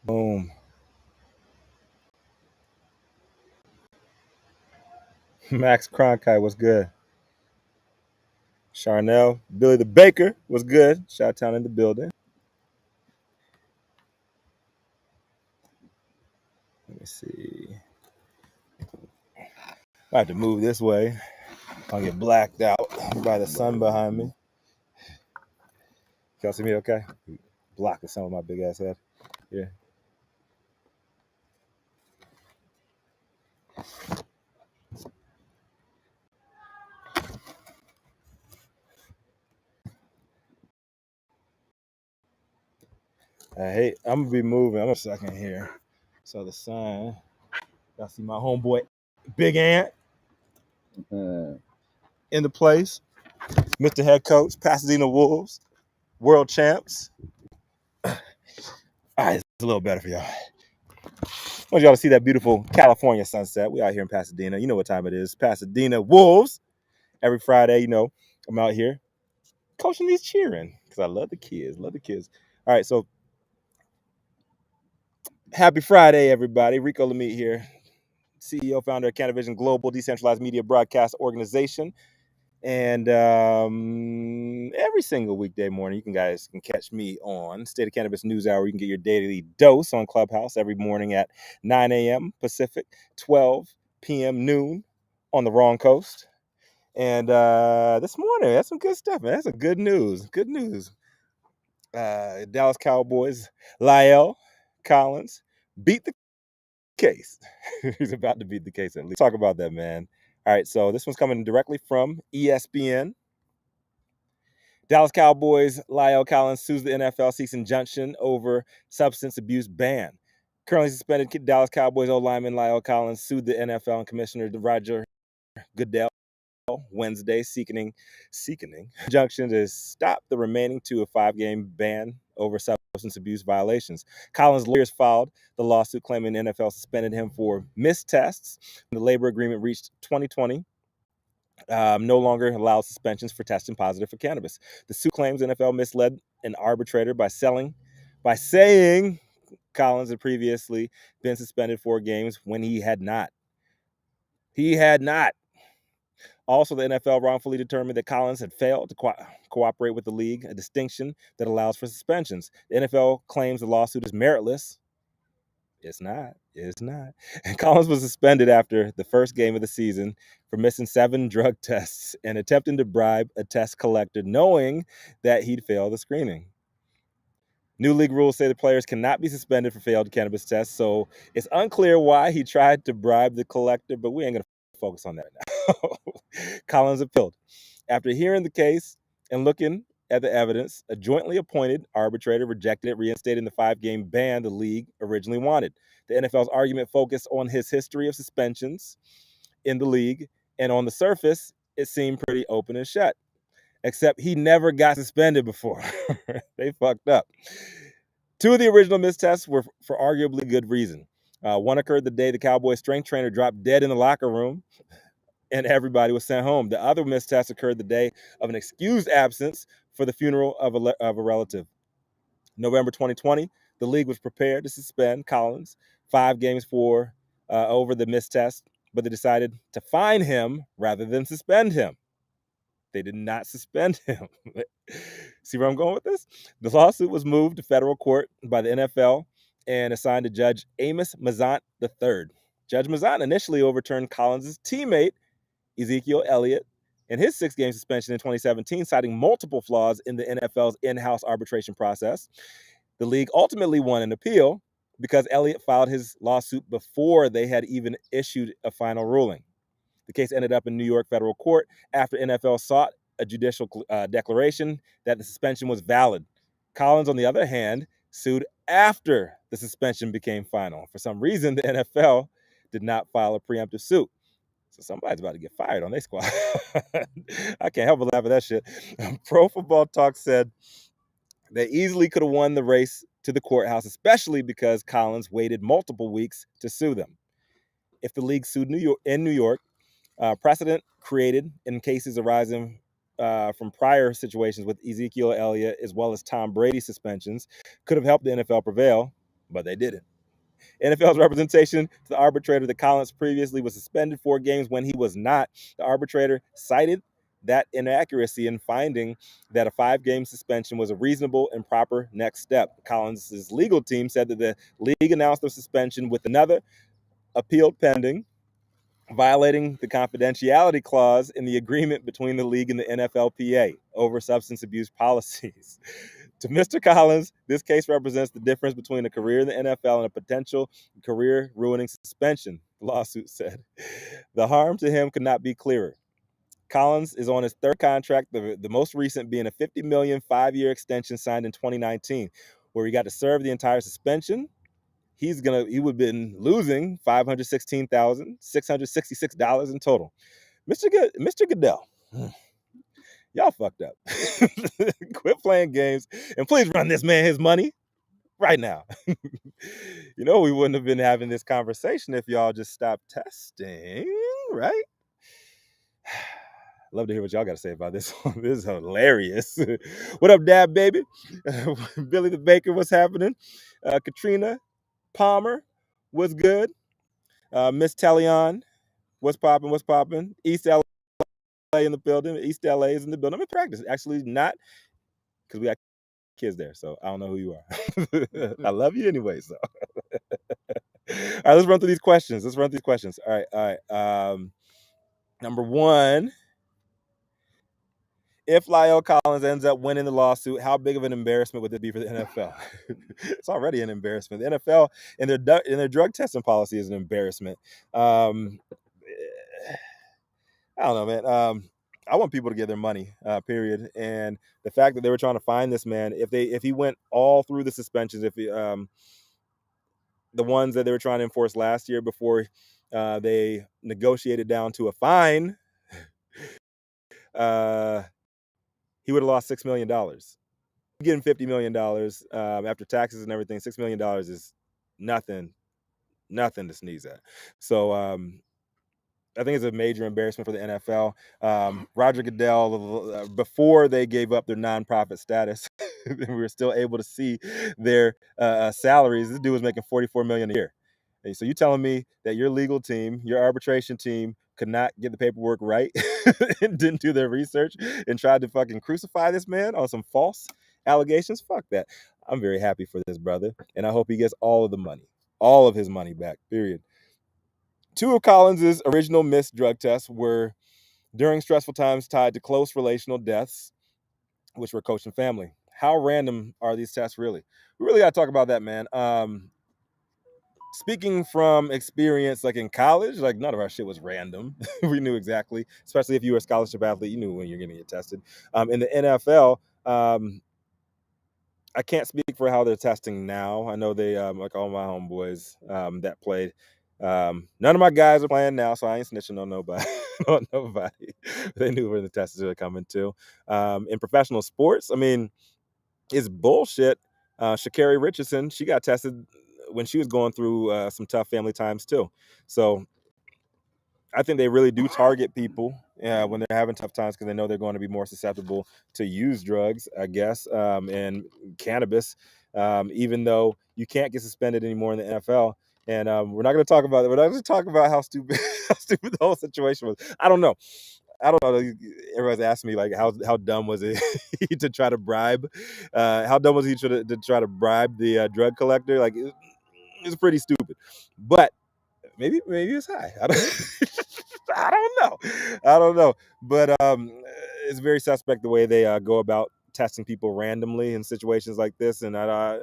Boom. Max Cronkite was good. Charnel, Billy the Baker was good. Shot Town in the building. Let me see. I have to move this way. I'll get blacked out by the sun behind me. Y'all see me okay? Block the sun with my big ass head. Yeah. I'm gonna be moving. I'm a second here. So the sun. Y'all see my homeboy, Big Ant, in the place. Mr. Head Coach, Pasadena Wolves, world champs. All right, it's a little better for y'all. I want y'all to see that beautiful California sunset. We out here in Pasadena. You know what time it is. Pasadena Wolves. Every Friday, I'm out here coaching these cheering because I love the kids. Love the kids. All right, so happy Friday, everybody. Rico Lamite here, CEO, founder of CANiVISION Global Decentralized Media Broadcast Organization. And every single weekday morning, you guys can catch me on State of Cannabis NewsHour. You can get your daily dose on Clubhouse every morning at 9 a.m. Pacific, 12 p.m. noon on the wrong coast. And this morning, that's some good stuff, man. That's some good news. Good news. Dallas Cowboys, Lyle Collins beat the case. He's about to beat the case at least. Talk about that, man. All right, so this one's coming directly from ESPN. Dallas Cowboys Lyle Collins sues the NFL, seeks injunction over substance abuse ban. Currently suspended Dallas Cowboys O-lineman Lyle Collins sued the NFL and Commissioner Roger Goodell Wednesday, seeking injunction to stop the remaining 2 of 5-game ban over substance abuse violations. Collins' lawyers filed the lawsuit claiming the NFL suspended him for missed tests. The labor agreement reached 2020 no longer allows suspensions for testing positive for cannabis. The suit claims NFL misled an arbitrator by saying Collins had previously been suspended 4 games when he had not. He had not. Also, the NFL wrongfully determined that Collins had failed to cooperate with the league, a distinction that allows for suspensions. The NFL claims the lawsuit is meritless. It's not. It's not. And Collins was suspended after the first game of the season for missing 7 drug tests and attempting to bribe a test collector, knowing that he'd failed the screening. New league rules say the players cannot be suspended for failed cannabis tests, so it's unclear why he tried to bribe the collector, but we ain't going to focus on that now. Collins appealed. After hearing the case and looking at the evidence, a jointly appointed arbitrator rejected it, reinstating the 5-game ban the league originally wanted. The NFL's argument focused on his history of suspensions in the league, and on the surface, it seemed pretty open and shut. Except he never got suspended before. They fucked up. 2 of the original missed tests were for arguably good reason. One occurred the day the Cowboys strength trainer dropped dead in the locker room and everybody was sent home. The other missed test occurred the day of an excused absence for the funeral of a relative. November 2020, the league was prepared to suspend Collins 5 games for over the missed test, but they decided to fine him rather than suspend him. They did not suspend him. See where I'm going with this? The lawsuit was moved to federal court by the NFL and assigned to Judge Amos Mazant III. Judge Mazant initially overturned Collins' teammate, Ezekiel Elliott, and his 6-game suspension in 2017, citing multiple flaws in the NFL's in-house arbitration process. The league ultimately won an appeal because Elliott filed his lawsuit before they had even issued a final ruling. The case ended up in New York federal court after NFL sought a judicial declaration that the suspension was valid. Collins, on the other hand, sued after the suspension became final. For some reason, the NFL did not file a preemptive suit. So somebody's about to get fired on their squad. I can't help but laugh at that shit. Pro Football Talk said they easily could have won the race to the courthouse, especially because Collins waited multiple weeks to sue them. If the league sued New York, precedent created in cases arising from prior situations with Ezekiel Elliott as well as Tom Brady suspensions could have helped the NFL prevail, but they didn't. NFL's representation to the arbitrator that Collins previously was suspended 4 games when he was not. The arbitrator cited that inaccuracy in finding that a 5-game suspension was a reasonable and proper next step. Collins' legal team said that the league announced the suspension with another appeal pending, violating the confidentiality clause in the agreement between the league and the NFLPA over substance abuse policies. To Mr. Collins, this case represents the difference between a career in the NFL and a potential career-ruining suspension, the lawsuit said. The harm to him could not be clearer. Collins is on his 3rd contract, the most recent being a $50 million 5-year extension signed in 2019, where he got to serve the entire suspension. He would have been losing $516,666 in total. Mr. Goodell, y'all fucked up. Quit playing games and please run this man his money right now. We wouldn't have been having this conversation if y'all just stopped testing, right? Love to hear what y'all got to say about this one. This is hilarious. What up, Dad, baby? Billy the Baker, what's happening? Katrina Palmer, what's good? Miss Talion, what's popping? East LA in the building. East LA is in the building. I'm in practice. Actually, not because we got kids there, so I don't know who you are. I love you anyway, so. All right, let's run through these questions. All right. Number 1, if Lyle Collins ends up winning the lawsuit, how big of an embarrassment would it be for the NFL? It's already an embarrassment. The NFL and their drug testing policy is an embarrassment. I don't know, man. I want people to get their money, period. And the fact that they were trying to find this man, if he went all through the suspensions, if he, the ones that they were trying to enforce last year before they negotiated down to a fine, he would have lost $6 million. Getting $50 million after taxes and everything, $6 million is nothing to sneeze at. So I think it's a major embarrassment for the NFL. Roger Goodell, before they gave up their nonprofit status, we were still able to see their salaries. This dude was making $44 million a year. And so you telling me that your legal team, your arbitration team, could not get the paperwork right and didn't do their research and tried to fucking crucify this man on some false allegations? Fuck that. I'm very happy for this brother, and I hope he gets all of the money, all of his money back, period. 2 of Collins' original missed drug tests were during stressful times tied to close relational deaths, which were coach and family. How random are these tests really? We really got to talk about that, man. Speaking from experience, like in college, like none of our shit was random. We knew exactly, especially if you were a scholarship athlete, you knew when you're going to get tested. In the NFL, I can't speak for how they're testing now. I know they, like all my homeboys that played, none of my guys are playing now, so I ain't snitching on nobody. On nobody. They knew where the tests were coming to. In professional sports, I mean, it's bullshit. Sha'Carri Richardson, she got tested when she was going through some tough family times too. So I think they really do target people when they're having tough times because they know they're going to be more susceptible to use drugs, I guess, and cannabis, even though you can't get suspended anymore in the NFL. And we're not going to talk about it. We're not going to talk about how stupid the whole situation was. I don't know. Everybody's asking me, like, how dumb was it to try to bribe? How dumb was he to try to bribe the drug collector? Like, it's pretty stupid. But maybe it's high. I don't know. But it's very suspect the way they go about testing people randomly in situations like this, and I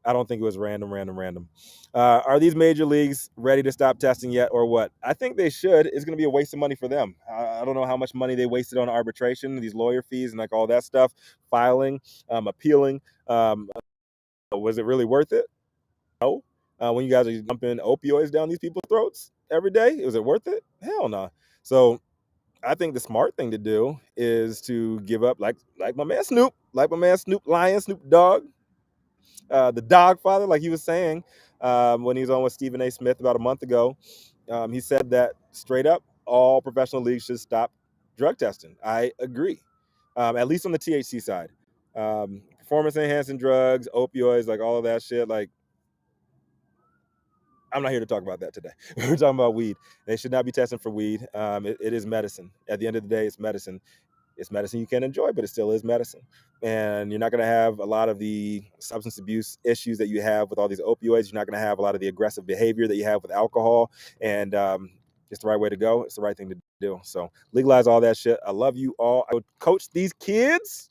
don't think it was random. Are these major leagues ready to stop testing yet, or what? I think they should. It's going to be a waste of money for them. I don't know how much money they wasted on arbitration, these lawyer fees, and like all that stuff, filing, appealing. Was it really worth it? No. When you guys are dumping opioids down these people's throats every day, was it worth it? Hell no. So I think the smart thing to do is to give up, like my man Snoop Lion, Snoop Dogg, the Dog Father, like he was saying when he was on with Stephen A. Smith about a month ago. He said that straight up, all professional leagues should stop drug testing. I agree, at least on the THC side. performance enhancing drugs, opioids, like all of that shit. Like, I'm not here to talk about that today. We're talking about weed. They should not be testing for weed. It is medicine. At the end of the day, it's medicine. It's medicine you can enjoy, but it still is medicine. And you're not going to have a lot of the substance abuse issues that you have with all these opioids. You're not going to have a lot of the aggressive behavior that you have with alcohol. And it's the right way to go. It's the right thing to do. So legalize all that shit. I love you all. I would coach these kids.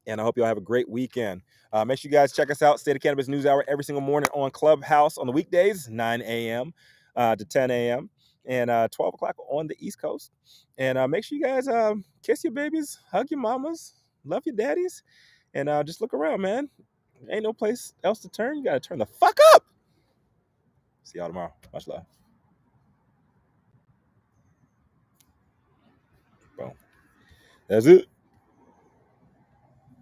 And I hope y'all have a great weekend. Make sure you guys check us out, State of Cannabis NewsHour, every single morning on Clubhouse on the weekdays, 9 a.m. To 10 a.m. and 12 o'clock on the East Coast. And make sure you guys kiss your babies, hug your mamas, love your daddies, and just look around, man. Ain't no place else to turn. You got to turn the fuck up. See y'all tomorrow. Much love. Boom. That's it.